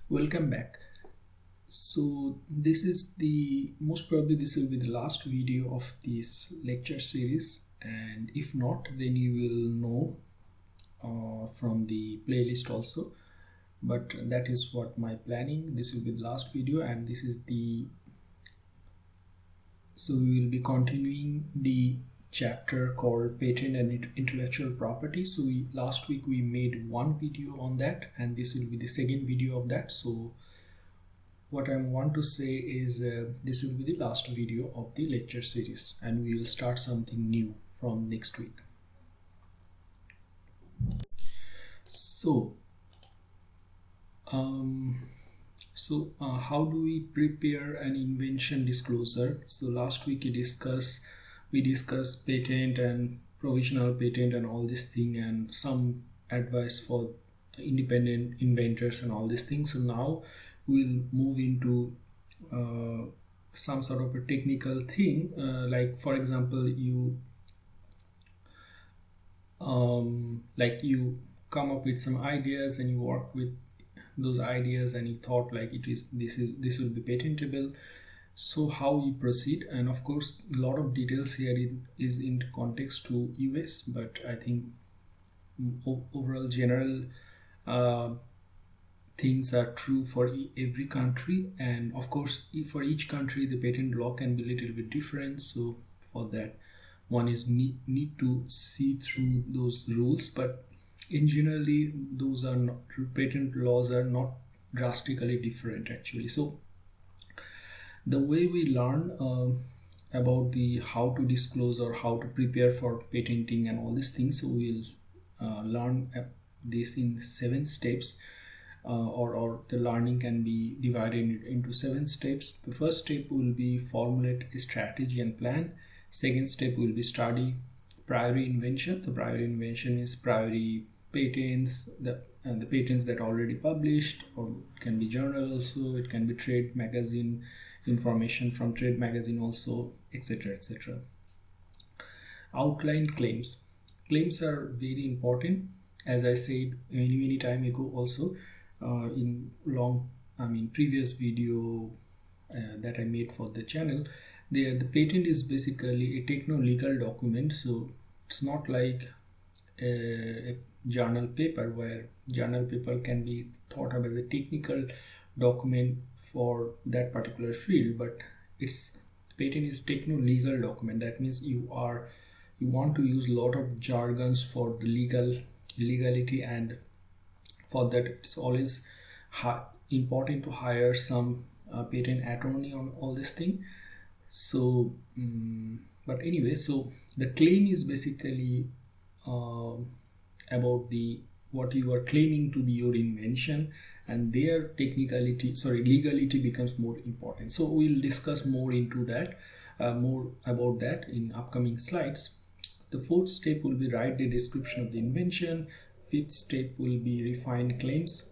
Welcome back. So this is the most probably this will be the last video of this lecture series, and if not, then you will know from the playlist also. But that is what my planning. This will be the last video, and this is the so we will be continuing the chapter called patent and intellectual property. So last week we made one video on that, and this will be the second video of that. So what I want to say is this will be the last video of the lecture series, and we will start something new from next week. So how do we prepare an invention disclosure? So last week we discussed patent and provisional patent and all this thing, and some advice for independent inventors and all these things. So now we'll move into some sort of a technical thing, like for example you come up with some ideas and you work with those ideas and you thought like this will be patentable. So how we proceed, and of course a lot of details here is in context to US, but I think overall general things are true for every country, and of course for each country the patent law can be a little bit different. So for that one is need to see through those rules, but in generally those are not, patent laws are not drastically different actually. So the way we learn about the how to disclose or how to prepare for patenting and all these things, so we'll learn this in 7 steps, or the learning can be divided into 7 steps. The first step will be formulate a strategy and plan. Second step will be study priori invention. The priori invention is priori patents, the patents that are already published, or it can be journal also, it can be trade magazine, information from trade magazine also, etc, etc. Outline claims. Claims are very important, as I said many time ago also, in previous video that I made for the channel. The patent is basically a techno-legal document, so it's not like a journal paper, where journal paper can be thought of as a technical document for that particular field, but its patent is techno-legal document. That means you want to use a lot of jargons for the legality, and for that it's always important to hire some patent attorney on all this thing. So but anyway, so the claim is basically about what you are claiming to be your invention, and their legality becomes more important. So we'll discuss more into that, more about that in upcoming slides. The fourth step will be write the description of the invention. Fifth step will be refine claims,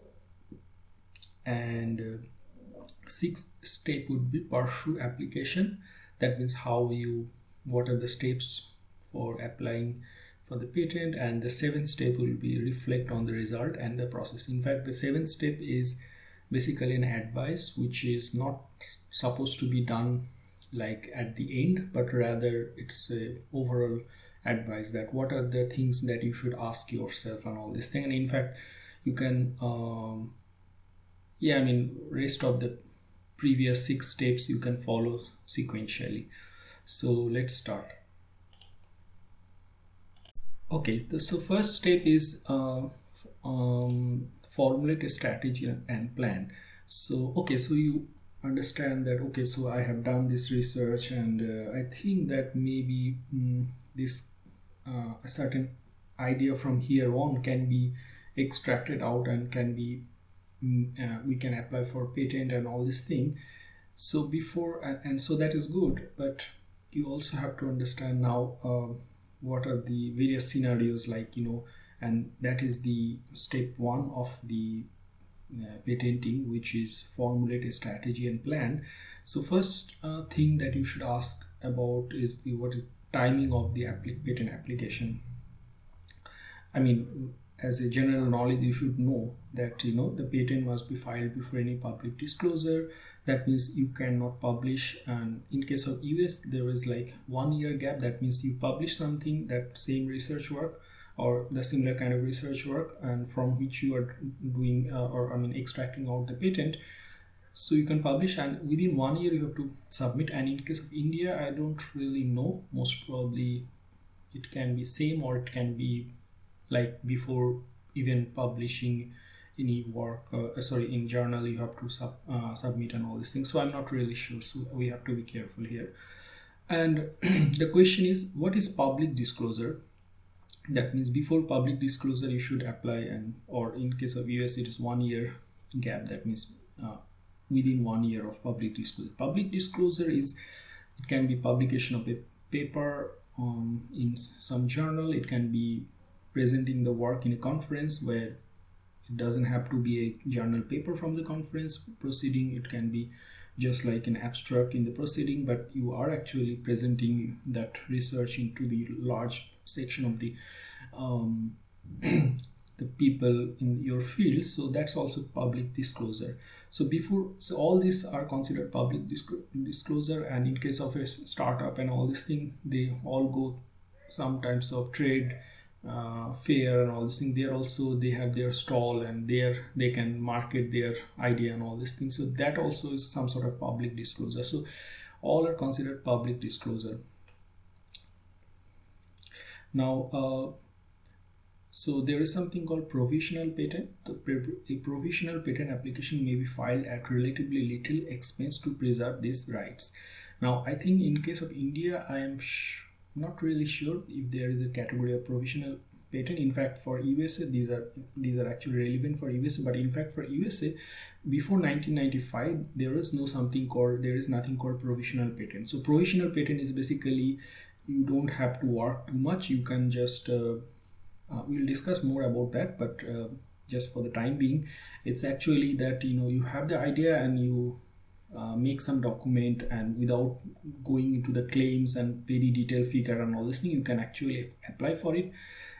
and sixth step would be pursue application. That means what are the steps for applying for the patent, and the seventh step will be reflect on the result and the process. In fact, the seventh step is basically an advice which is not supposed to be done like at the end, but rather it's a overall advice that what are the things that you should ask yourself and all this thing. And in fact you can rest of the previous 6 steps you can follow sequentially. So let's start. Okay, so first step is formulate a strategy and plan. So okay, so you understand that, okay, so I have done this research, and I think that maybe this a certain idea from here on can be extracted out and can be we can apply for patent and all this thing. So before and so that is good, but you also have to understand now what are the various scenarios, like, and that is the step 1 of the patenting, which is formulate a strategy and plan. So first thing that you should ask about is what is timing of the patent application. as a general knowledge, you should know that the patent must be filed before any public disclosure. That means you cannot publish, and in case of US there is like 1 year gap. That means you publish something, that same research work or the similar kind of research work, and from which you are doing extracting out the patent, so you can publish, and within 1 year you have to submit. And in case of India, I don't really know, most probably it can be same, or it can be like before even publishing any work, in journal, you have to submit and all these things. So I'm not really sure, so we have to be careful here. And the question is, what is public disclosure? That means before public disclosure you should apply, and or in case of US it is 1 year gap. That means within 1 year of public disclosure. Public disclosure is, it can be publication of a paper in some journal, it can be presenting the work in a conference, where it doesn't have to be a journal paper from the conference proceeding, it can be just like an abstract in the proceeding, but you are actually presenting that research into the large section of the the people in your field. So that's also public disclosure. So all these are considered public disclosure. And in case of a startup and all these things, they all go some types of trade fair and all these things. They have their stall, and they can market their idea and all these things. So that also is some sort of public disclosure. So all are considered public disclosure. Now so there is something called provisional patent. A provisional patent application may be filed at relatively little expense to preserve these rights. Now I think in case of India, I am not really sure if there is a category of provisional patent. In fact, for USA, these are actually relevant for USA. But in fact, for USA, before 1995, there is nothing called provisional patent. So provisional patent is basically, you don't have to work too much. You can just we'll discuss more about that, but just for the time being, it's actually that you have the idea and you make some document, and without going into the claims and very detailed figure and all this thing, you can actually apply for it,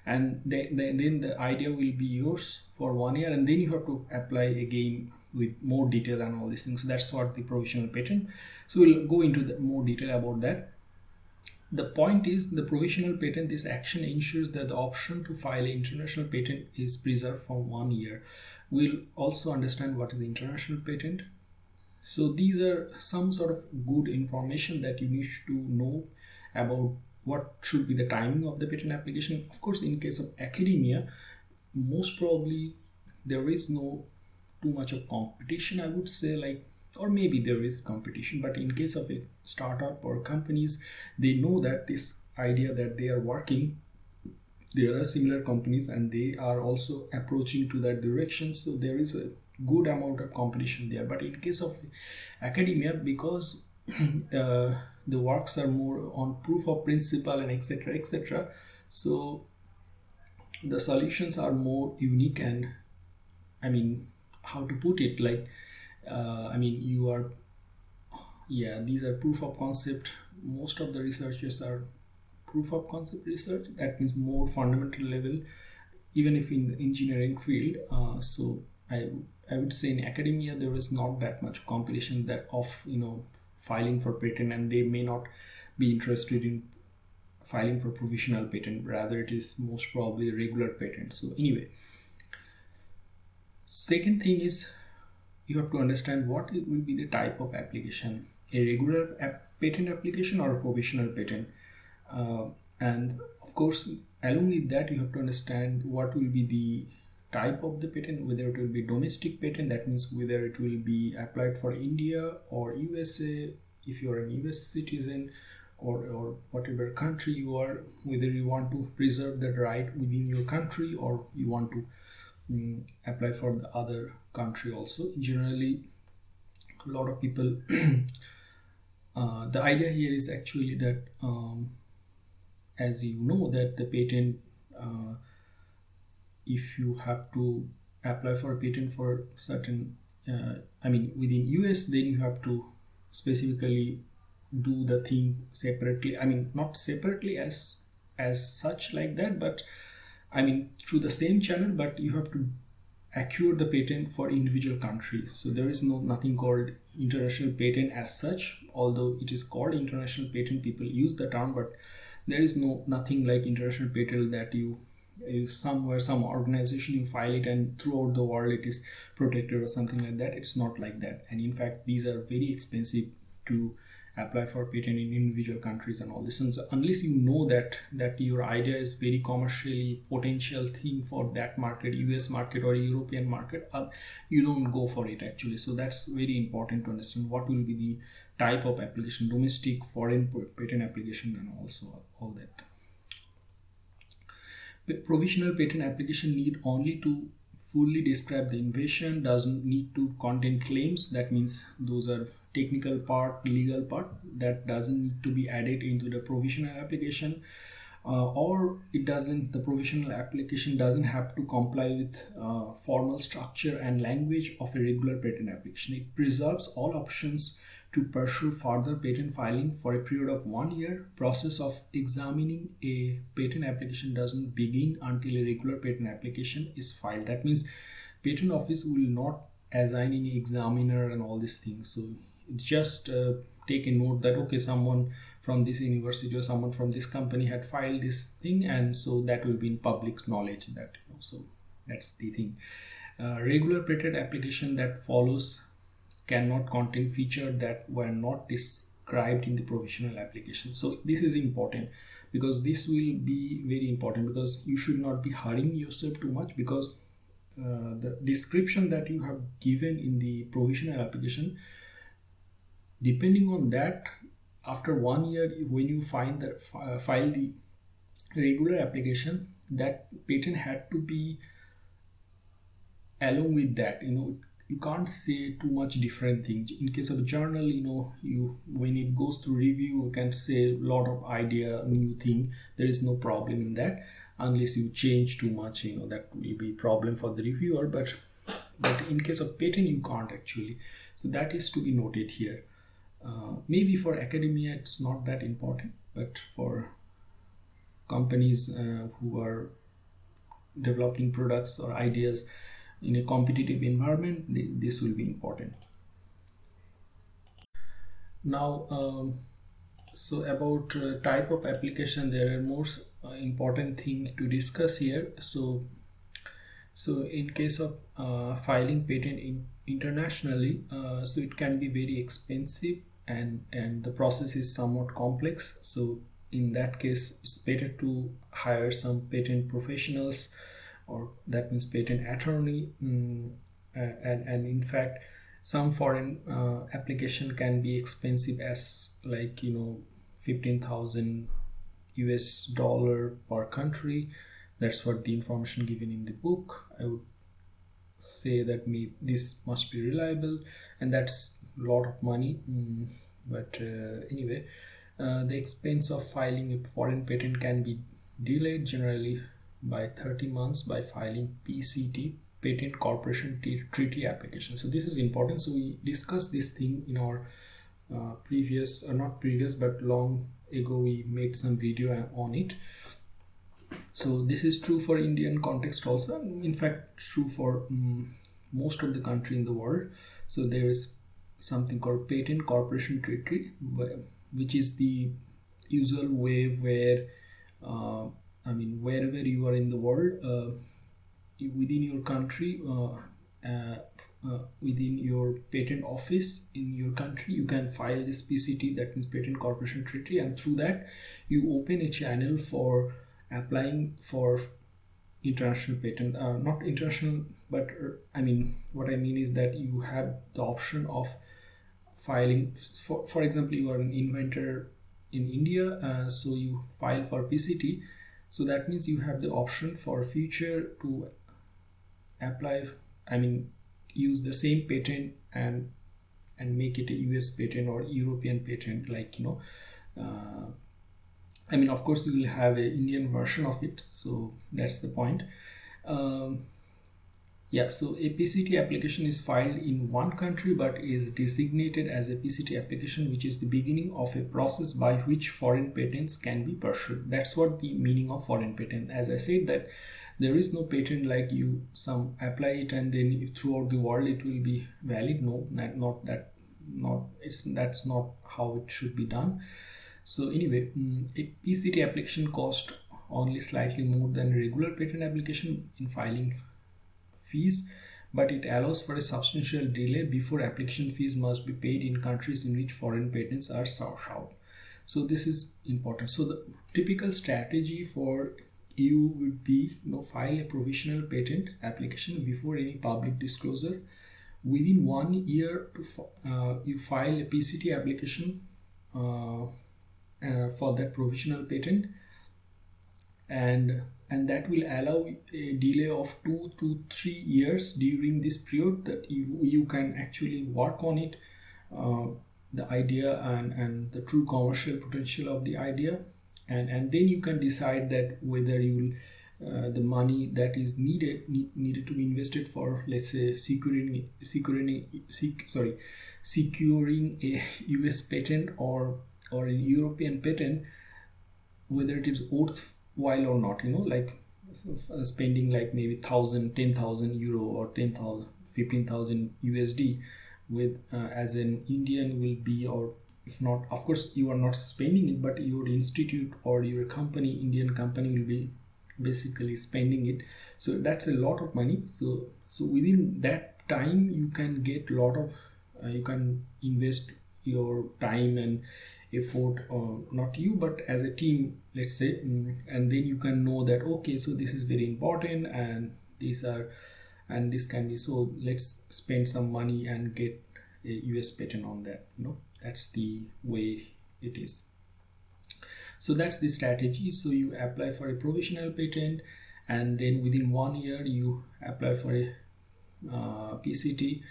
and then the idea will be yours for 1 year, and then you have to apply again with more detail and all these things. So that's what the provisional patent. So we'll go into more detail about that. The point is, the provisional patent, this action ensures that the option to file an international patent is preserved for 1 year. We'll also understand what is international patent. So these are some sort of good information that you need to know about what should be the timing of the patent application. Of course, in case of academia, most probably there is no too much of competition, I would say, or maybe there is competition, but in case of a startup or companies, they know that this idea that they are working, there are similar companies and they are also approaching to that direction. So there is a good amount of competition there. But in case of academia, because the works are more on proof of principle and etc., so the solutions are more unique, and how to put it, these are proof of concept. Most of the researches are proof of concept research. That means more fundamental level, even if in the engineering field. So I would say in academia there is not that much competition that of filing for patent, and they may not be interested in filing for provisional patent. Rather, it is most probably a regular patent. So anyway, second thing is, you have to understand what it will be the type of application, a regular patent application or a provisional patent. And of course, along with that, you have to understand what will be the type of the patent, whether it will be domestic patent, that means whether it will be applied for India or USA, if you are an US citizen, or whatever country you are, whether you want to preserve that right within your country or you want to apply for the other country also. Generally, a lot of people the idea here is actually that as you know that the patent, if you have to apply for a patent for certain within US, then you have to specifically do the thing separately. Not separately as such like that, but I mean through the same channel, but you have to acquire the patent for individual countries. So there is nothing called international patent as such, although it is called international patent, people use the term, but there is nothing like international patent that you somewhere, some organization, you file it and throughout the world it is protected or something like that. It's not like that. And in fact these are very expensive to apply for patent in individual countries and all this. And so unless you know that your idea is very commercially potential thing for that market, US market or European market, you don't go for it actually. So that's very important to understand what will be the type of application, domestic, foreign patent application, and also all that. Provisional patent application need only to fully describe the invention, doesn't need to contain claims. That means those are technical part, legal part, that doesn't need to be added into the provisional application, or the provisional application doesn't have to comply with formal structure and language of a regular patent application. It preserves all options to pursue further patent filing for a period of 1 year. Process of examining a patent application doesn't begin until a regular patent application is filed. That means patent office will not assign any examiner and all these things. So just take a note that okay, someone from this university or someone from this company had filed this thing, and so that will be in public knowledge that, so that's the thing. Regular patent application that follows cannot contain features that were not described in the provisional application. So this is important, because this will be very important, because you should not be hurrying yourself too much, because the description that you have given in the provisional application, depending on that, after 1 year when you file the regular application, that patent had to be along with that. You can't say too much different things. In case of a journal, you when it goes through review, you can say a lot of idea, new thing. There is no problem in that, unless you change too much. That will be problem for the reviewer. But in case of patent, you can't actually. So that is to be noted here. Maybe for academia it's not that important, but for companies who are developing products or ideas in a competitive environment, this will be important. Now, so about type of application, there are more important thing to discuss here. So in case of filing patent internationally, so it can be very expensive, and the process is somewhat complex. So in that case, it's better to hire some patent professionals, or that means patent attorney, and in fact some foreign application can be expensive as like 15,000 US dollar per country. That's what the information given in the book. I would say that this must be reliable, and that's a lot of money. But anyway, the expense of filing a foreign patent can be delayed generally by 30 months by filing PCT, Patent Corporation Treaty application. So this is important. So we discussed this thing in our but long ago we made some video on it. So this is true for Indian context also. In fact, it's true for most of the country in the world. So there is something called Patent Corporation Treaty, which is the usual way where wherever you are in the world, within your country, within your patent office in your country, you can file this PCT, that means Patent Corporation Treaty, and through that you open a channel for applying for international patent. Not international, but what I mean is that you have the option of filing for example, you are an inventor in India, so you file for PCT. So that means you have the option for future to apply, use the same patent and make it a US patent or European patent, of course you will have an Indian version of it. So that's the point. Yeah, so a PCT application is filed in one country but is designated as a PCT application, which is the beginning of a process by which foreign patents can be pursued. That's what the meaning of foreign patent. As I said, that there is no patent like you some apply it and then throughout the world it will be valid. No, that's not how it should be done. So anyway, a PCT application costs only slightly more than a regular patent application in filing fees, but it allows for a substantial delay before application fees must be paid in countries in which foreign patents are sought out. So this is important. So the typical strategy for you would be, file a provisional patent application before any public disclosure. Within 1 year, you file a PCT application for that provisional patent, and that will allow a delay of 2 to 3 years. During this period that you can actually work on it, the idea and the true commercial potential of the idea, and then you can decide that whether you will the money that is needed to be invested for, let's say, securing a US patent or a European patent, whether it is worthwhile or not, like spending like maybe 10,000 euro or 10,000 15,000 USD with as an Indian will be, or if not, of course you are not spending it, but your institute or your company, Indian company, will be basically spending it. So that's a lot of money. So within that time you can get a lot of you can invest your time and effort, not you but as a team, let's say, and then you can know that okay, so this is very important and this can be, so let's spend some money and get a US patent on that. That's the way it is. So that's the strategy. So you apply for a provisional patent, and then within 1 year you apply for a PCT,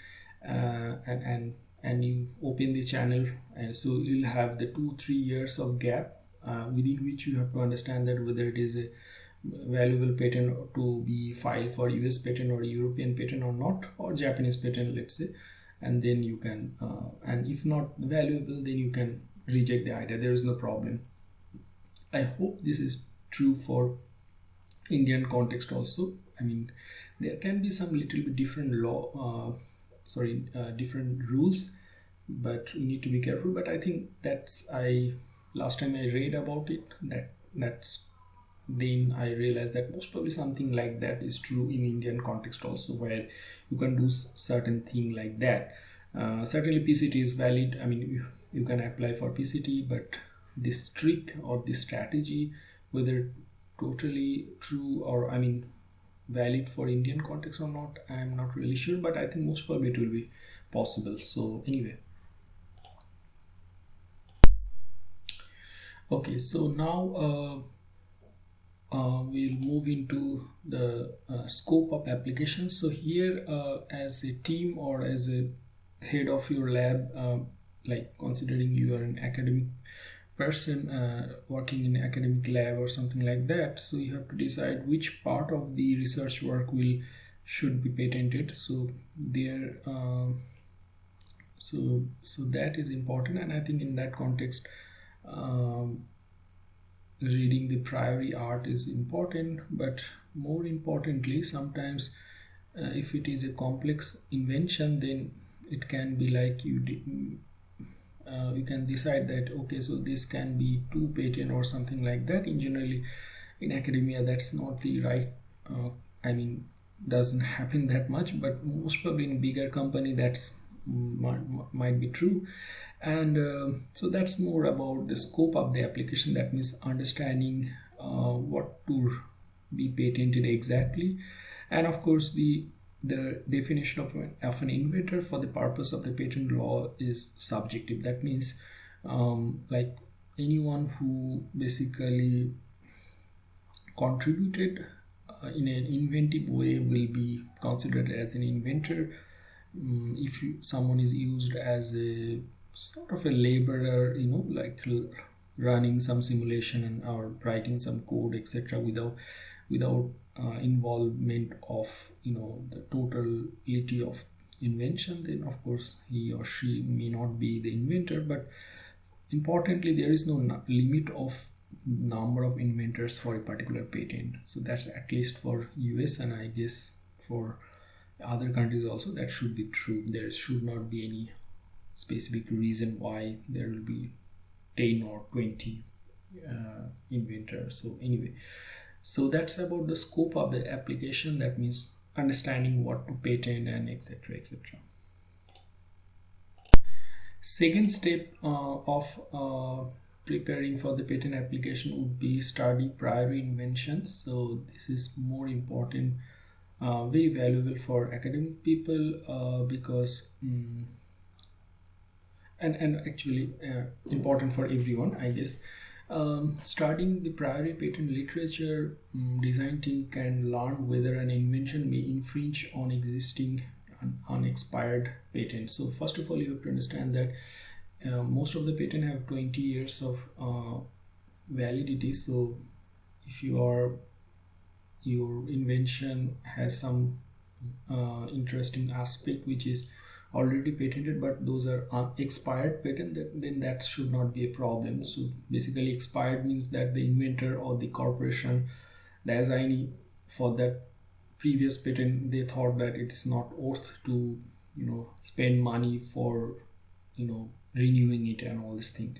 and you open the channel, and so you'll have the 2-3 years of gap within which you have to understand that whether it is a valuable patent to be filed for US patent or European patent or not, or Japanese patent, let's say, and then you can and if not valuable, then you can reject the idea. There is no problem. I hope this is true for Indian context also. I mean, there can be some little bit different different rules, but we need to be careful. But I think last time I read about it, then I realized that most probably something like that is true in Indian context also, where you can do certain thing like that. Certainly PCT is valid. I mean, you can apply for PCT, but this trick or this strategy, whether totally true or valid for Indian context or not, I am not really sure, but I think most probably it will be possible. So anyway, okay, so now we'll move into the scope of applications. So here, as a team or as a head of your lab, like considering you are an academic person working in an academic lab or something like that, so you have to decide which part of the research work should be patented. So there so that is important, and I think in that context reading the priori art is important. But more importantly, sometimes if it is a complex invention, then it can be like you can decide that okay, so this can be 2 patent or something like that. Generally in academia that's not the right doesn't happen that much, but most probably in bigger company that's might be true. And so that's more about the scope of the application. That means understanding what to be patented exactly, and of course the definition of an inventor for the purpose of the patent law is subjective. That means like anyone who basically contributed in an inventive way will be considered as an inventor. If someone is used as a sort of a laborer, like running some simulation and or writing some code, etc., without involvement of the totality of invention, then of course he or she may not be the inventor. But importantly, there is no limit of number of inventors for a particular patent. So that's at least for US, and I guess for other countries also that should be true. There should not be any specific reason why there will be 10 or 20 inventors. So anyway, so that's about the scope of the application. That means understanding what to patent and etc, etc. Second step of preparing for the patent application would be study prior inventions. So this is more important, very valuable for academic people, because and actually important for everyone, I guess. Studying the prior patent literature, design team can learn whether an invention may infringe on existing unexpired patents. So first of all, you have to understand that most of the patent have 20 years of validity. So if your invention has some interesting aspect which is already patented, but those are expired patent, then that should not be a problem. So basically, expired means that the inventor or the corporation, the assignee for that previous patent, they thought that it is not worth to spend money for renewing it and all this thing.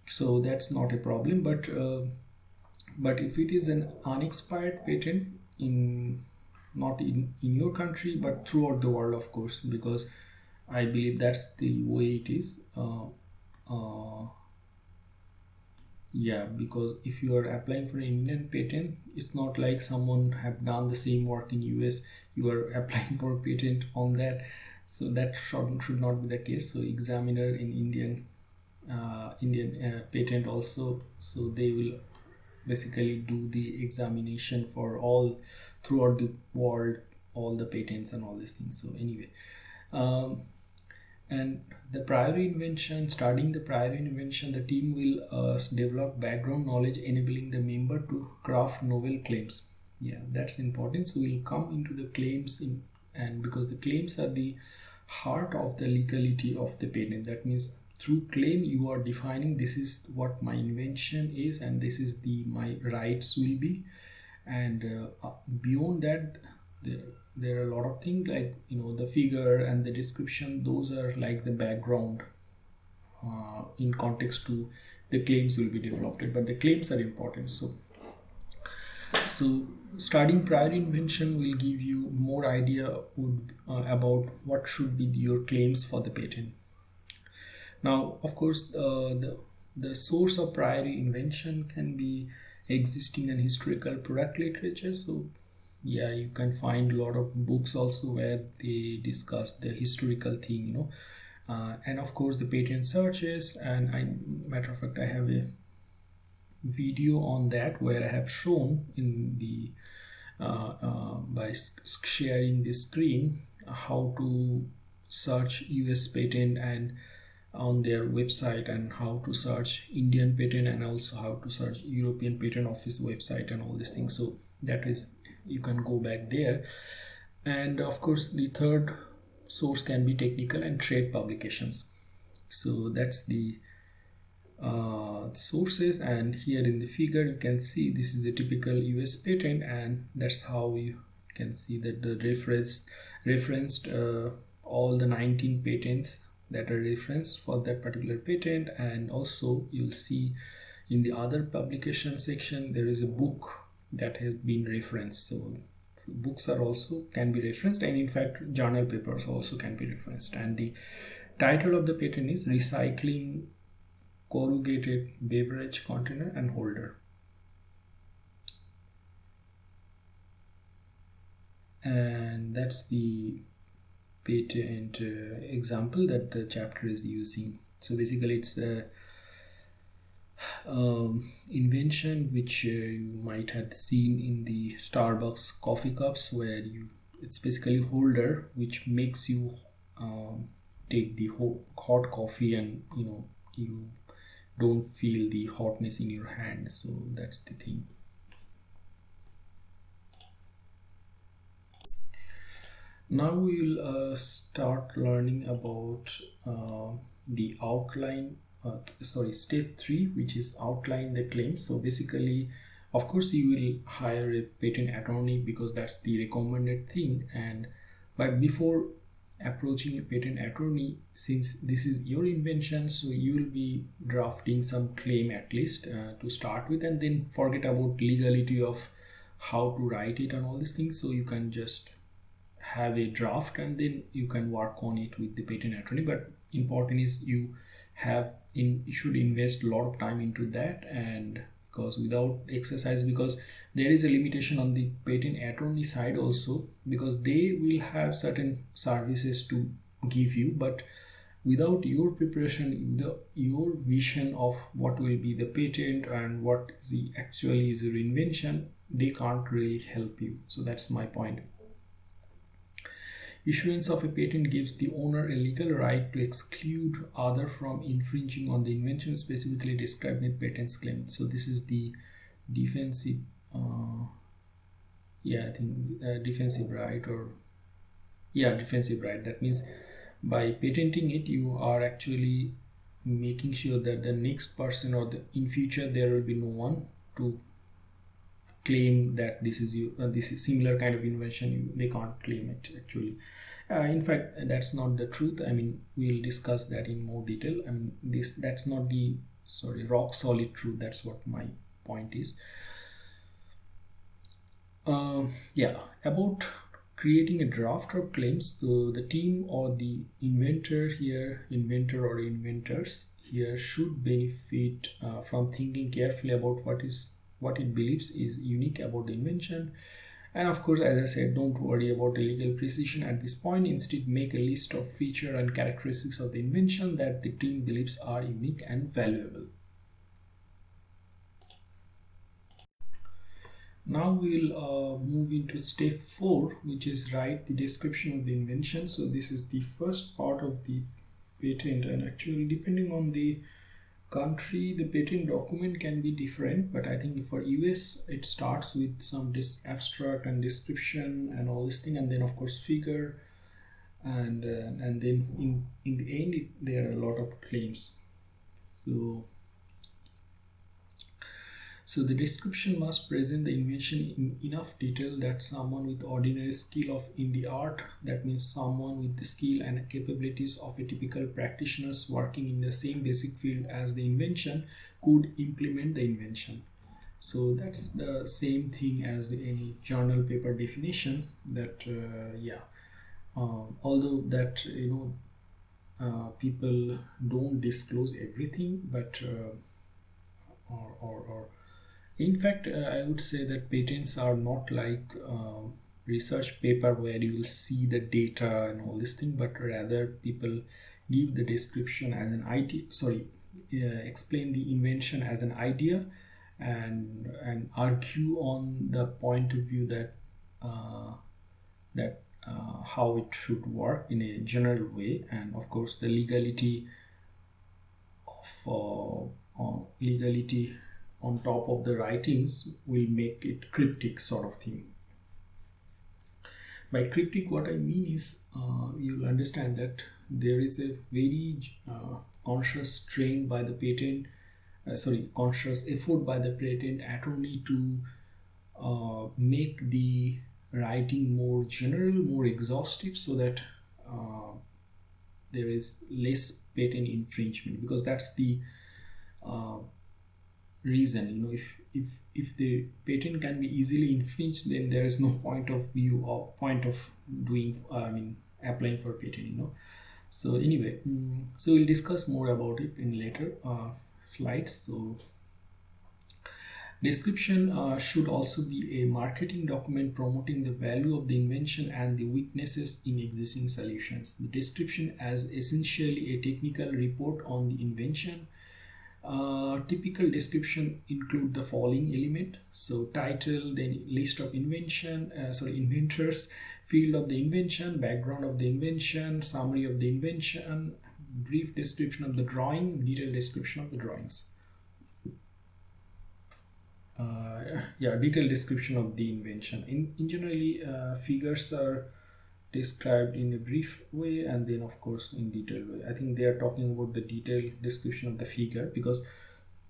So that's not a problem. But if it is an unexpired patent not in your country but throughout the world, of course, because I believe that's the way it is. Because if you are applying for an Indian patent, it's not like someone have done the same work in US, you are applying for a patent on that. So that should not be the case. So examiner in Indian patent also, so they will basically do the examination for all throughout the world, all the patents and all these things. So anyway, and the prior invention, studying the prior invention, the team will develop background knowledge enabling the member to craft novel claims. That's important. So we'll come into the claims and because the claims are the heart of the legality of the patent. That means through claim you are defining this is what my invention is and this is my rights will be. And beyond that, there are a lot of things like the figure and the description. Those are like the background in context to the claims will be developed, but the claims are important. So studying prior invention will give you more idea about what should be your claims for the patent. Now, of course, the source of prior invention can be existing and historical product literature. So you can find a lot of books also where they discuss the historical thing, and of course the patent searches. And matter of fact, I have a video on that where I have shown in the by sharing the screen how to search US patent and on their website, and how to search Indian patent, and also how to search European Patent Office website and all these things. So that is, you can go back there. And of course the third source can be technical and trade publications. So that's the sources. And here in the figure you can see this is a typical US patent, and that's how you can see that the referenced all the 19 patents that are referenced for that particular patent. And also you'll see in the other publication section there is a book that has been referenced. So books are also can be referenced, and in fact journal papers also can be referenced. And the title of the patent is Recycling Corrugated Beverage Container and Holder. And that's the patent example that the chapter is using. So basically it's a invention which you might have seen in the Starbucks coffee cups, where it's basically holder which makes you take the hot coffee and you don't feel the hotness in your hand. So that's the thing. Now we will start learning about the outline, step 3, which is outline the claims. So basically, of course, you will hire a patent attorney because that's the recommended thing. But before approaching a patent attorney, since this is your invention, so you will be drafting some claim at least to start with, and then forget about legality of how to write it and all these things. So you can just have a draft and then you can work on it with the patent attorney. But important is you should invest a lot of time into that, and because without exercise, because there is a limitation on the patent attorney side also, because they will have certain services to give you, but without your preparation, your vision of what will be the patent and what actually is your invention, they can't really help you. So that's my point. Issuance of a patent gives the owner a legal right to exclude other from infringing on the invention specifically described in patent's claim. So this is the defensive, defensive right, defensive right. That means by patenting it, you are actually making sure that the next person in future there will be no one to claim that this is this is similar kind of invention. They can't claim it actually. In fact, that's not the truth. I mean, we'll discuss that in more detail. I mean, that's not the rock solid truth. That's what my point is. About creating a draft of claims. So the team or the inventor or inventors here should benefit from thinking carefully about what it believes is unique about the invention. And of course, as I said, don't worry about the legal precision at this point. Instead, make a list of features and characteristics of the invention that the team believes are unique and valuable. Now we'll move into step 4, which is write the description of the invention. So this is the first part of the patent, and actually depending on the country, the patent document can be different, but I think for US it starts with some abstract and description and all this thing, and then of course figure, and then in the end there are a lot of claims. So the description must present the invention in enough detail that someone with ordinary skill in the art, that means someone with the skill and capabilities of a typical practitioner working in the same basic field as the invention, could implement the invention. So that's the same thing as any journal paper definition. That although that people don't disclose everything, but in fact, I would say that patents are not like research paper where you will see the data and all this thing, but rather people give the description as an idea. Explain the invention as an idea, and argue on the point of view that how it should work in a general way, and of course the legality on top of the writings will make it cryptic sort of thing. By cryptic, what I mean is you'll understand that there is a very conscious strain by the patent, conscious effort by the patent attorney to make the writing more general, more exhaustive, so that there is less patent infringement, because that's the reason. If the patent can be easily infringed, then there is no point of doing applying for patent. So anyway, so we'll discuss more about it in later slides. So description should also be a marketing document promoting the value of the invention and the weaknesses in existing solutions. The description as essentially a technical report on the invention. Typical description include the following element. So title, then list of inventors, field of the invention, background of the invention, summary of the invention, brief description of the drawing, detailed description of the drawings. Detailed description of the invention. In generally, figures are described in a brief way and then of course in detailed way. I think they are talking about the detailed description of the figure, because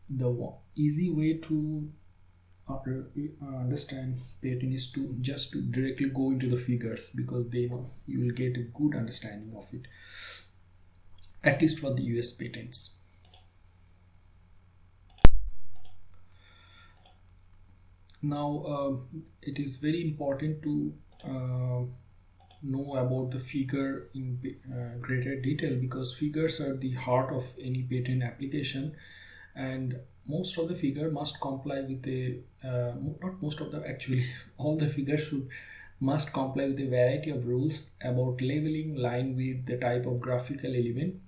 the easy way to understand pattern is to just to directly go into the figures, because they know you will get a good understanding of it, at least for the US patents. Now it is very important to know about the figure in greater detail, because figures are the heart of any patent application, and most of the figure must comply with a not most of the actually all the figures must comply with a variety of rules about labeling, line width, the type of graphical element.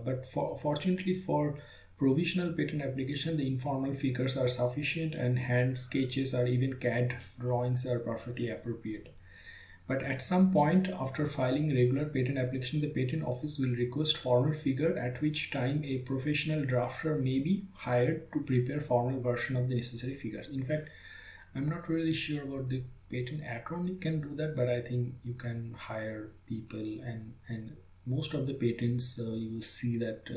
But fortunately for provisional patent application, the informal figures are sufficient, and hand sketches or even CAD drawings are perfectly appropriate. But at some point after filing regular patent application, the patent office will request formal figure, at which time a professional drafter may be hired to prepare formal version of the necessary figures. In fact, I'm not really sure about the patent attorney can do that, but I think you can hire people, and most of the patents you will see that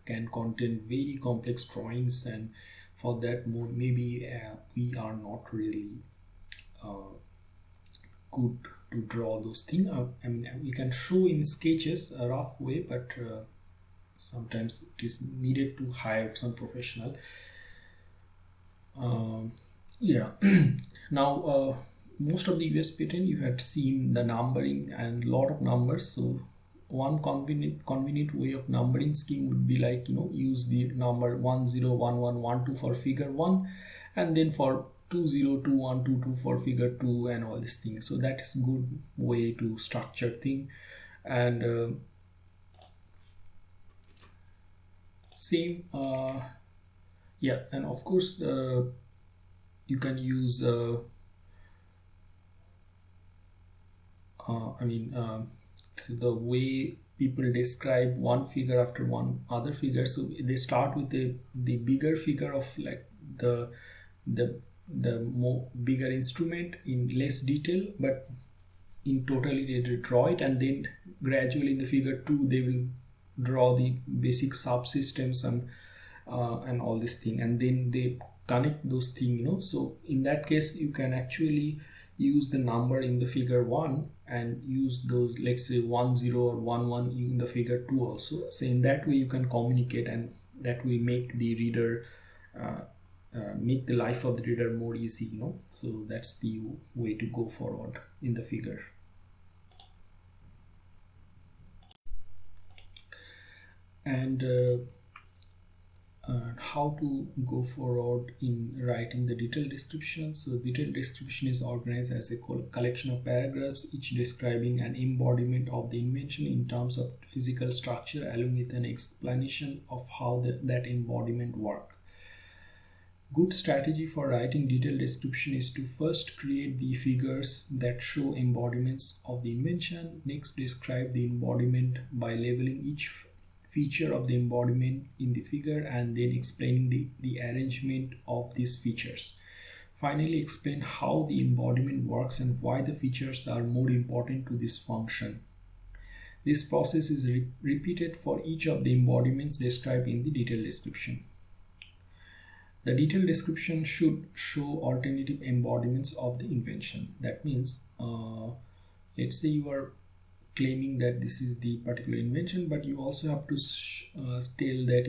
can contain very complex drawings, and for that maybe we are not really good to draw those things. I mean, we can show in sketches a rough way, but sometimes it is needed to hire some professional. Yeah. Now most of the US patent you had seen the numbering and lot of numbers. So one convenient way of numbering scheme would be like, use the number 101112 for figure 1, and then for 202122 for figure 2, and all these things. So that is good way to structure thing. And same yeah, and of course you can use so the way people describe one figure after one other figure. So they start with the bigger figure of like the more bigger instrument in less detail, but in totally they draw it, and then gradually in the figure 2 they will draw the basic subsystems and all this thing, and then they connect those things. So in that case you can actually use the number in the figure 1 and use those, let's say 10 or 11 in the figure 2 also. So in that way you can communicate, and that will make the reader make the life of the reader more easy. So that's the way to go forward in the figure. And how to go forward in writing the detailed description. So detailed description is organized as a collection of paragraphs, each describing an embodiment of the invention in terms of physical structure, along with an explanation of how that embodiment works. Good strategy for writing detailed description is to first create the figures that show embodiments of the invention. Next, describe the embodiment by labeling each feature of the embodiment in the figure, and then explaining the arrangement of these features. Finally, explain how the embodiment works and why the features are more important to this function. This process is repeated for each of the embodiments described in the detailed description. The detailed description should show alternative embodiments of the invention. That means, let's say you are claiming that this is the particular invention, but you also have to tell that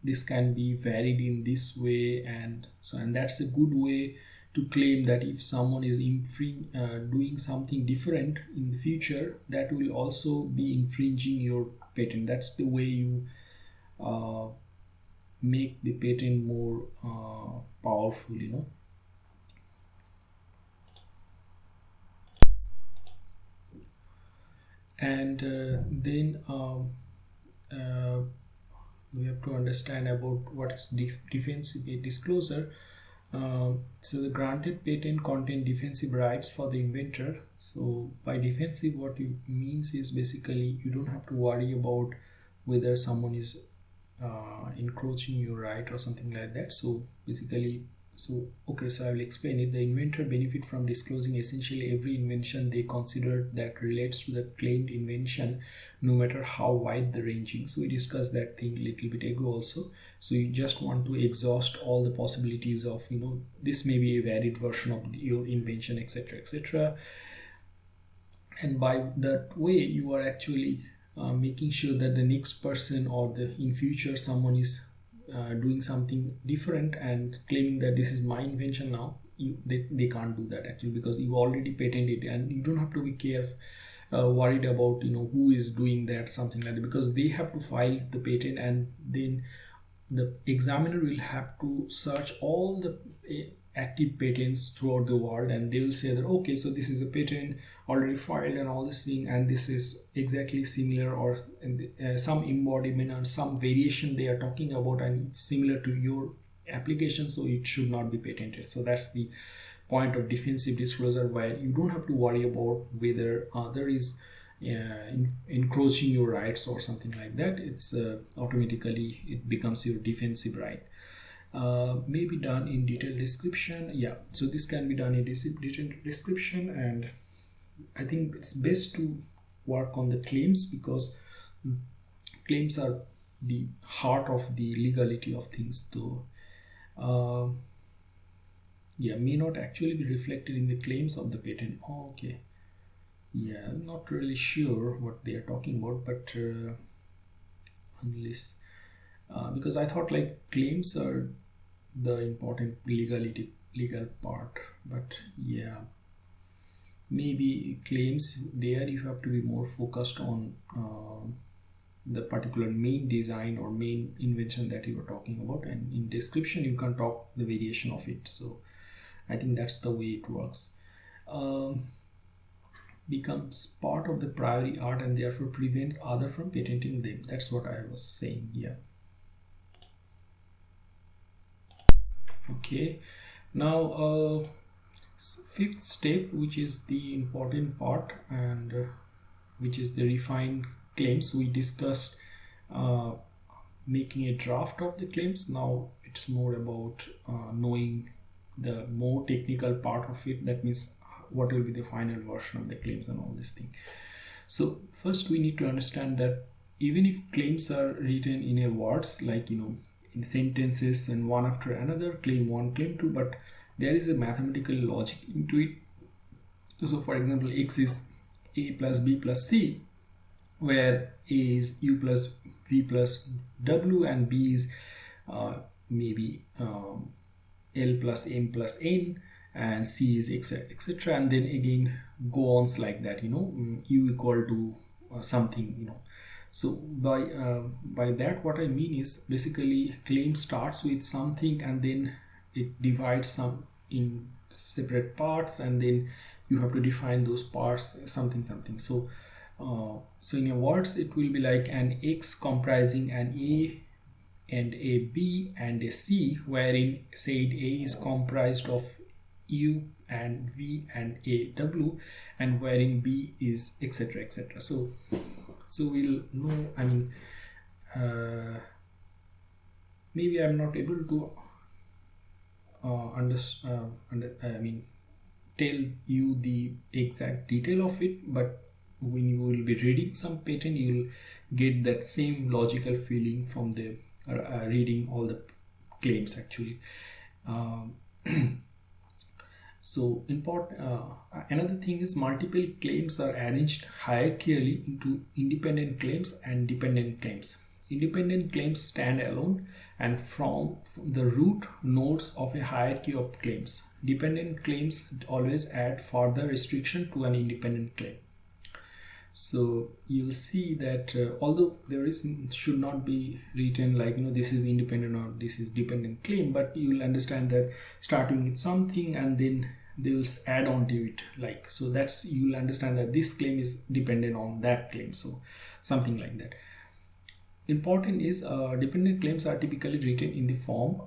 this can be varied in this way, and that's a good way to claim that if someone is doing something different in the future, that will also be infringing your patent. That's the way you make the patent more powerful. And then we have to understand about what is defensive disclosure. So the granted patent contain defensive rights for the inventor. So by defensive, what it means is basically you don't have to worry about whether someone is encroaching your right or something like that. So basically Okay, so I will explain it. The inventor benefit from disclosing essentially every invention they consider that relates to the claimed invention, no matter how wide the ranging. So we discussed that thing a little bit ago also. So you just want to exhaust all the possibilities of, this may be a varied version of your invention, etc., etc. And by that way, you are actually making sure that the next person or in future someone is doing something different and claiming that this is my invention now, they can't do that actually, because you already patented it, and you don't have to be worried about who is doing that, something like that, because they have to file the patent, and then the examiner will have to search all the active patents throughout the world, and they will say that okay, so this is a patent already filed and all this thing, and this is exactly similar, or some embodiment or some variation they are talking about, and it's similar to your application, so it should not be patented. So that's the point of defensive disclosure, where you don't have to worry about whether there is encroaching your rights or something like that. It's automatically it becomes your defensive right. May be done in detailed description. Yeah, so this can be done in detailed description, and I think it's best to work on the claims, because claims are the heart of the legality of things. So may not actually be reflected in the claims of the patent. Okay, yeah, I'm not really sure what they are talking about, but unless because I thought like claims are the important legal part, but yeah, maybe claims there you have to be more focused on the particular main design or main invention that you are talking about, and in description you can talk the variation of it. So I think that's the way it works. Becomes part of the priori art and therefore prevents other from patenting them. That's what I was saying. Yeah. Okay, now fifth step, which is the important part, and which is the refined claims. We discussed making a draft of the claims. Now it's more about knowing the more technical part of it. That means what will be the final version of the claims and all this thing. So first we need to understand that even if claims are written in a words, like in sentences and one after another, claim 1, claim 2, but there is a mathematical logic into it. So for example, X is A plus B plus C, where A is U plus V plus W, and B is maybe L plus M plus N, and C is etc., and then again go on like that, U equal to something, So by that, what I mean is basically claim starts with something, and then it divides some in separate parts, and then you have to define those parts something. So in your words, it will be like an X comprising an A and a B and a C, wherein said A is comprised of U and V and a W, and wherein B is etc., etc. So we'll know, I mean, maybe I'm not able to tell you the exact detail of it, but when you will be reading some patent, you'll get that same logical feeling from the reading all the claims actually. So another thing is multiple claims are arranged hierarchically into independent claims and dependent claims. Independent claims stand alone and form the root nodes of a hierarchy of claims. Dependent claims always add further restriction to an independent claim. So you'll see that although there should not be written like this is independent or this is dependent claim, but you will understand that starting with something and then they will add on to it, like, so that's, you will understand that this claim is dependent on that claim, so something like that. Important is dependent claims are typically written in the form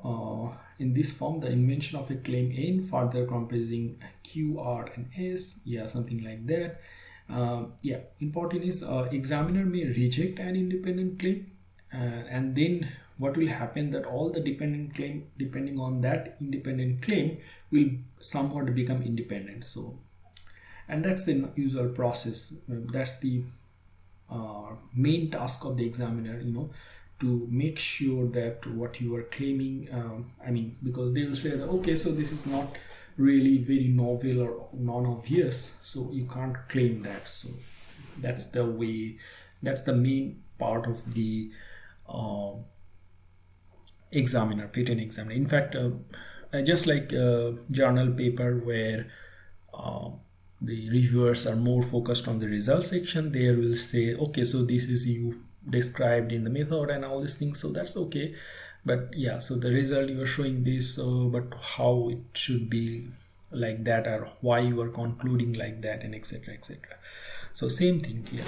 in this form: the invention of a claim N further comprising Q, R and S, something like that. Important is examiner may reject an independent claim and then what will happen, that all the dependent claim depending on that independent claim will somewhat become independent. So, and that's the usual process. That's the main task of the examiner, to make sure that what you are claiming, because they will say that, okay, so this is not really very novel or non-obvious, so you can't claim that. So that's the way, that's the main part of the patent examiner. In fact, just like a journal paper where the reviewers are more focused on the result section, they will say, okay, so this is you described in the method and all these things, so that's okay. But yeah, so the result you are showing this, but how it should be like that, or why you are concluding like that, and etc, etc. So same thing here.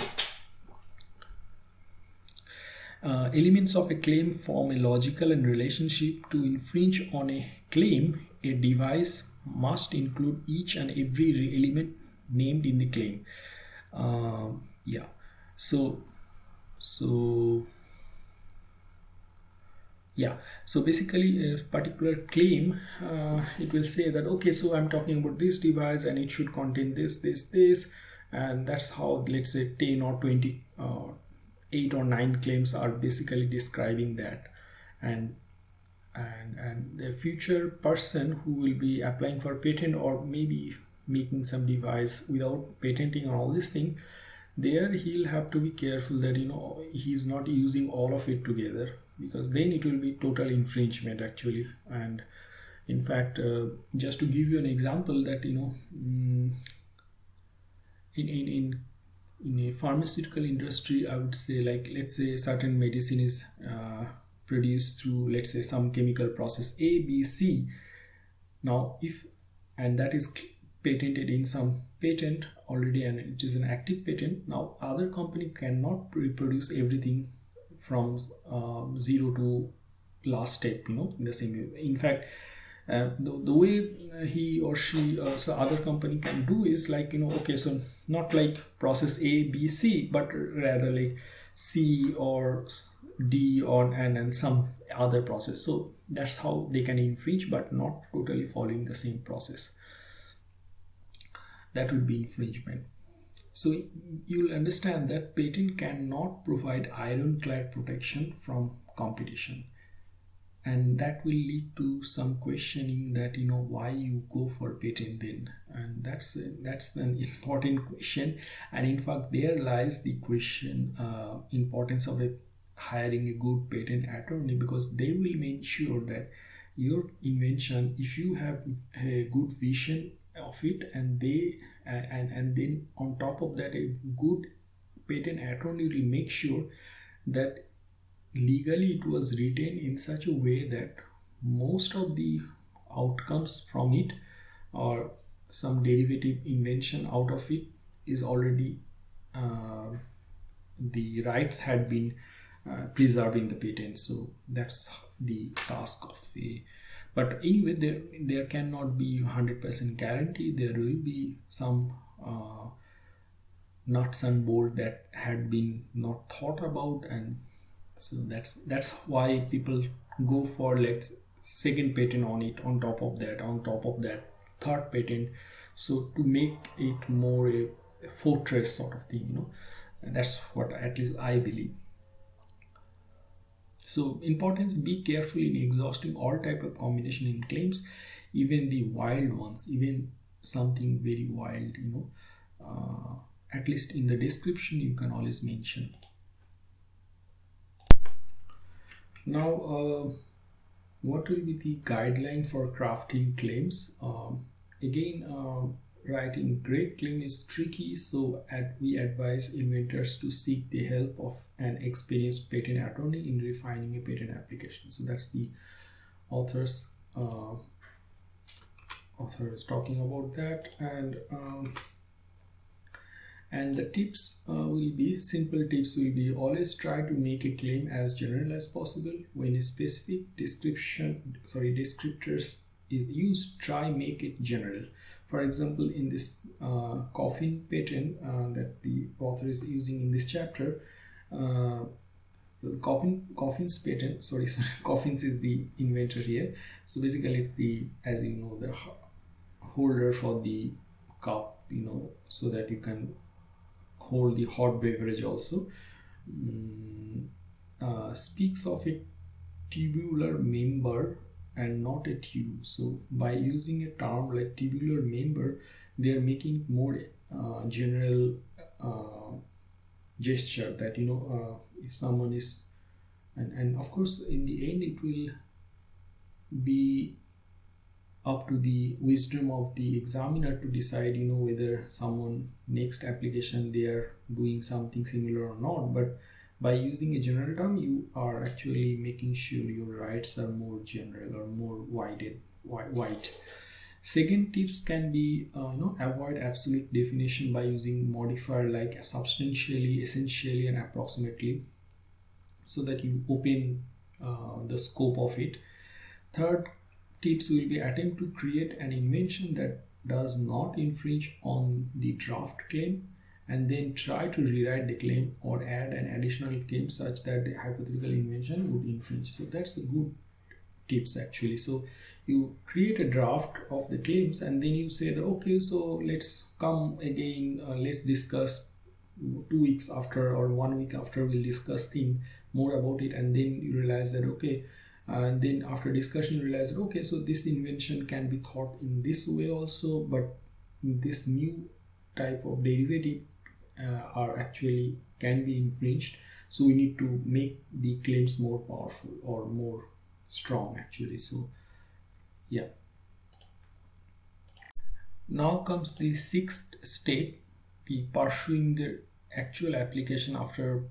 Elements of a claim form a logical and relationship. To infringe on a claim, a device must include each and every element named in the claim. Yeah, so yeah, so basically a particular claim, it will say that, okay, so I'm talking about this device and it should contain this, and that's how, let's say 10 or 20 8 or 9 claims are basically describing that. And the future person who will be applying for patent, or maybe making some device without patenting or all this thing, there he'll have to be careful that he's not using all of it together, because then it will be total infringement actually. And in fact, just to give you an example, that in a pharmaceutical industry, I would say, like, let's say certain medicine is produced through, let's say, some chemical process A, B, C. Now and that is patented in some patent already, and it is an active patent. Now other company cannot reproduce everything from zero to last step, in the same way. In fact, the way he or she, so other company can do is like, okay, so not like process A, B, C, but rather like C or D or and some other process. So that's how they can infringe, but not totally following the same process. That would be infringement. So you'll understand that patent cannot provide ironclad protection from competition, and that will lead to some questioning that why you go for patent then. And that's an important question. And in fact, there lies the question, importance of hiring a good patent attorney, because they will make sure that your invention, if you have a good vision of it, and then on top of that, a good patent attorney will make sure that legally it was written in such a way that most of the outcomes from it, or some derivative invention out of it, is already the rights had been preserved in the patent. So that's the task of a. But anyway, there cannot be 100% guarantee. There will be some nuts and bolts that had been not thought about, and so that's why people go for second patent on it, on top of that third patent, so to make it more a fortress sort of thing, and that's what at least I believe. So importance: be careful in exhausting all type of combination in claims, even the wild ones, even something very wild, at least in the description you can always mention. Now, what will be the guideline for crafting claims? Again, writing great claim is tricky, so we advise inventors to seek the help of an experienced patent attorney in refining a patent application. So that's the author's author is talking about that. And the tips will be, simple tips will be: always try to make a claim as general as possible. When a specific descriptors is used, try make it general. For example, in this coffin patent that the author is using in this chapter, The Coffin's patent, sorry, Coffins is the inventor here. So basically it's the, as you know, the holder for the cup, so that you can hold the hot beverage also. Speaks of a tubular member and not a tube. So by using a term like tubular member, they are making it more general gesture that if someone is, and of course in the end it will be up to the wisdom of the examiner to decide whether someone next application they are doing something similar or not. But by using a general term, you are actually making sure your rights are more general or more wide. Second tips can be avoid absolute definition by using modifier like substantially, essentially, and approximately, so that you open the scope of it. Third tips will be attempt to create an invention that does not infringe on the draft claim, and then try to rewrite the claim or add an additional claim such that the hypothetical invention would infringe. So that's the good tips actually. So you create a draft of the claims and then you say that okay, so let's come again, let's discuss 2 weeks after or 1 week after, we'll discuss more about it, and then you realize that okay, and then after discussion you realize that okay, so this invention can be thought in this way also, but this new type of derivative are actually can be infringed, so we need to make the claims more powerful or more strong actually. So yeah, now comes the sixth step, the pursuing the actual application after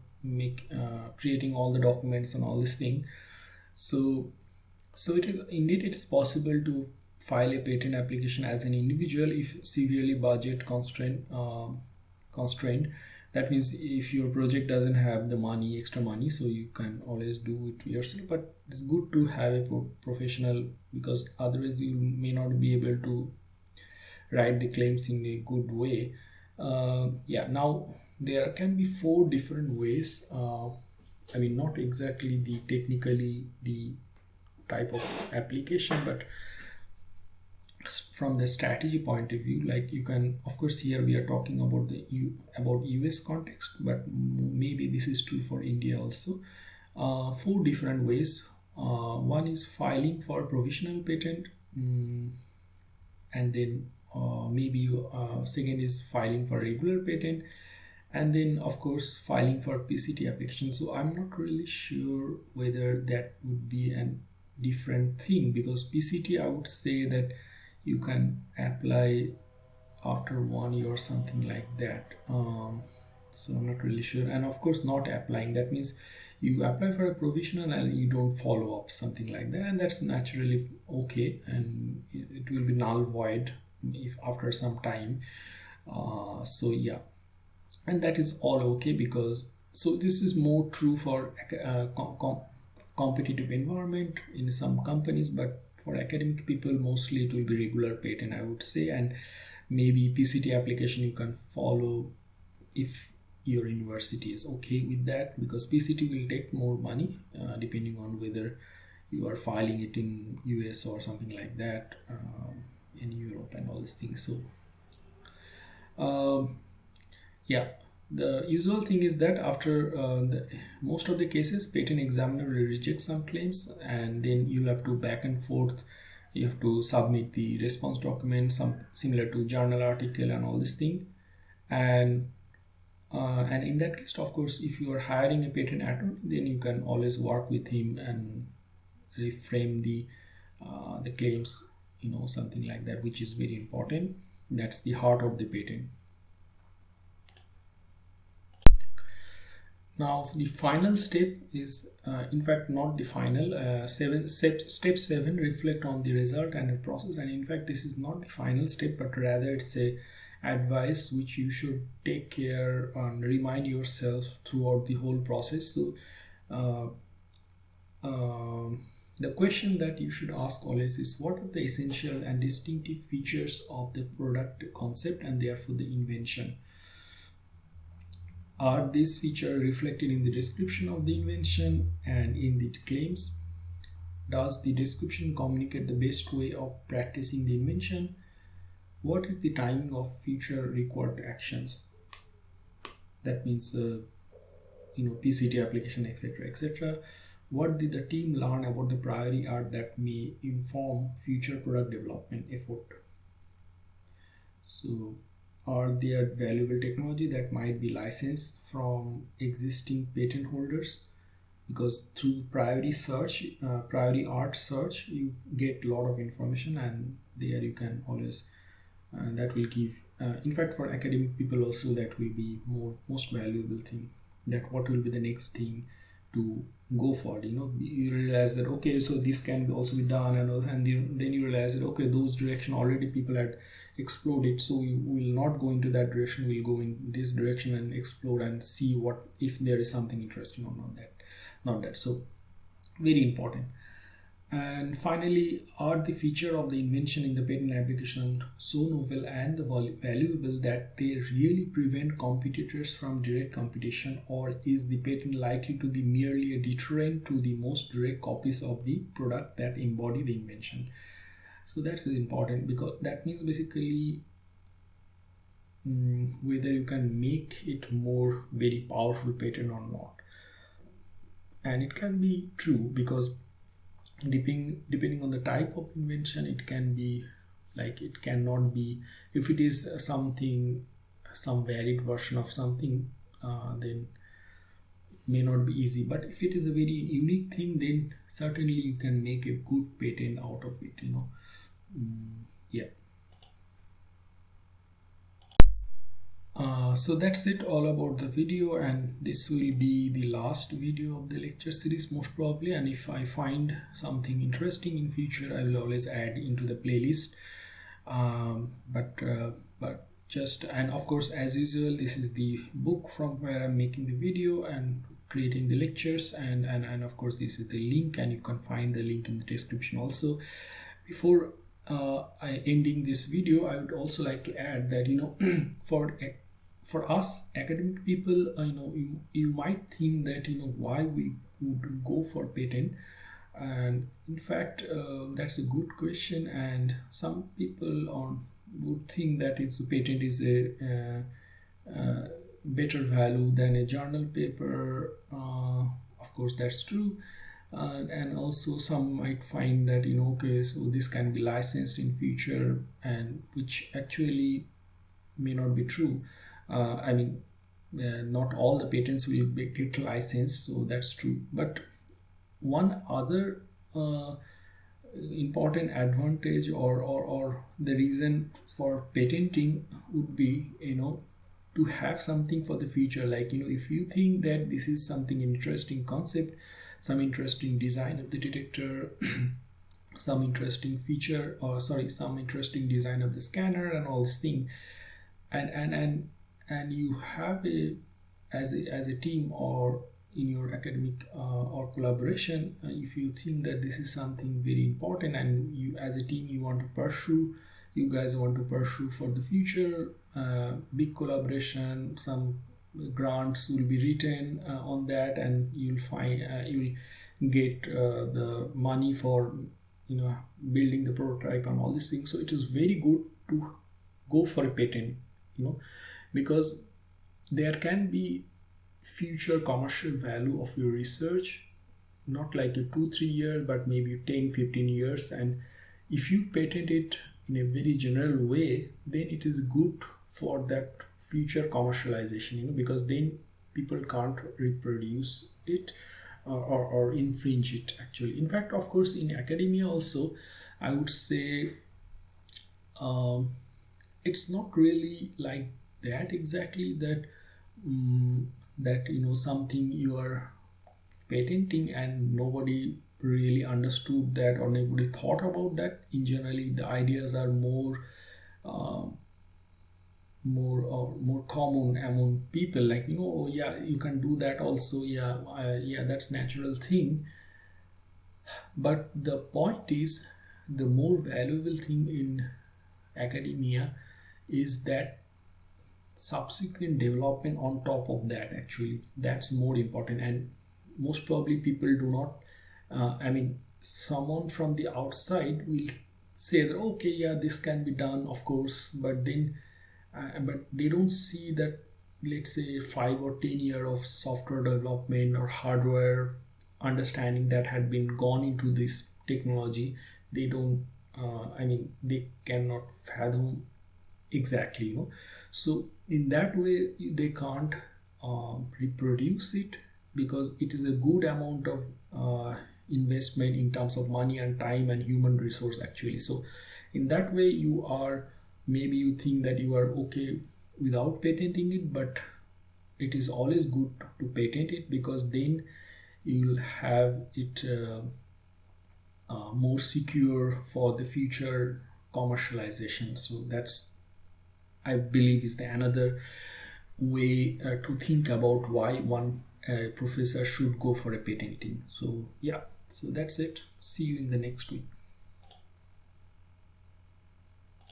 creating all the documents and all this thing. So indeed it is possible to file a patent application as an individual if severely budget constrained. That means if your project doesn't have the extra money, so you can always do it yourself. But it's good to have a professional, because otherwise you may not be able to write the claims in a good way. Now there can be 4 different ways. Not exactly technically the type of application, but from the strategy point of view, like you can, of course here we are talking about about US context, but maybe this is true for India also. 4 different ways. One is filing for provisional patent, and then maybe second is filing for regular patent, and then of course filing for PCT application. So I'm not really sure whether that would be a different thing, because PCT I would say that you can apply after 1 year or something like that. So I'm not really sure. And of course not applying, that means you apply for a provisional and you don't follow up, something like that, and that's naturally okay, and it will be null void if after some time. So yeah, and that is all okay, because so this is more true for competitive environment in some companies, but for academic people mostly it will be regular patent, I would say. And maybe PCT application you can follow if your university is okay with that, because PCT will take more money depending on whether you are filing it in US or something like that, in Europe and all these things. So yeah, the usual thing is that after most of the cases, patent examiner will reject some claims, and then you have to back and forth. You have to submit the response document, some similar to journal article and all this thing. And in that case, of course, if you are hiring a patent attorney, then you can always work with him and reframe the claims, something like that, which is very important. That's the heart of the patent. Now the final step is, in fact, not the final. Step 7, reflect on the result and the process. And in fact, this is not the final step, but rather it's a advice which you should take care and remind yourself throughout the whole process. So the question that you should ask always is, what are the essential and distinctive features of the product concept and therefore the invention? Are these features reflected in the description of the invention and in the claims? Does the description communicate the best way of practicing the invention? What is the timing of future required actions? That means, PCT application, etc., etc. What did the team learn about the priori art that may inform future product development effort? So, are there valuable technology that might be licensed from existing patent holders? Because through priori art search, you get a lot of information, and there you can always that will give. In fact, for academic people also, that will be most valuable thing. That what will be the next thing to go for. You realize that okay, so this can also be done, and then you realize that okay, those direction already people had explored it, so we will not go into that direction. We'll go in this direction and explore and see what if there is something interesting or not that. So very important. And finally, are the feature of the invention in the patent application so novel and valuable that they really prevent competitors from direct competition, or is the patent likely to be merely a deterrent to the most direct copies of the product that embody the invention? So that is important, because that means basically whether you can make it more very powerful patent or not. And it can be true, because depending on the type of invention, it can be like, it cannot be, if it is some varied version of something, then it may not be easy. But if it is a very unique thing, then certainly you can make a good patent out of it. Yeah. So that's it all about the video, and this will be the last video of the lecture series most probably. And if I find something interesting in future, I will always add into the playlist. But just, and of course, as usual, this is the book from where I'm making the video and creating the lectures, and of course this is the link, and you can find the link in the description also. Before I ending this video, I would also like to add that for us academic people, you might think that why we would go for patent, and in fact that's a good question. And some people would think that patent is a better value than a journal paper. Of course that's true. And also some might find that okay, so this can be licensed in future, and which actually may not be true. Not all the patents will get licensed, so that's true. But one other important advantage or the reason for patenting would be to have something for the future. Like if you think that this is something interesting concept, some interesting design of the detector, some interesting feature, some interesting design of the scanner and all this thing, and you have as a team or in your academic or collaboration, if you think that this is something very important, and you as a team you guys want to pursue for the future, big collaboration, some grants will be written on that, and you'll get the money for building the prototype and all these things. So it is very good to go for a patent, because there can be future commercial value of your research, not like a 2-3 years, but maybe 10-15 years. And if you patent it in a very general way, then it is good for that future commercialization, because then people can't reproduce it or infringe it actually. In fact, of course, in academia also, I would say it's not really like that exactly, that something you are patenting and nobody really understood that or nobody thought about that. In generally, the ideas are more common among people, like oh yeah, you can do that also, yeah, that's natural thing. But the point is, the more valuable thing in academia is that subsequent development on top of that, actually that's more important. And most probably people do not someone from the outside will say that okay, yeah, this can be done, of course, but then but they don't see that, let's say 5 or 10 year of software development or hardware understanding that had been gone into this technology. They don't they cannot fathom exactly, so in that way they can't reproduce it, because it is a good amount of investment in terms of money and time and human resource, actually. So in that way you are, maybe you think that you are okay without patenting it, but it is always good to patent it, because then you will have it more secure for the future commercialization. So that's, I believe, is the another way to think about why one professor should go for a patenting. So yeah, so that's it. See you in the next week.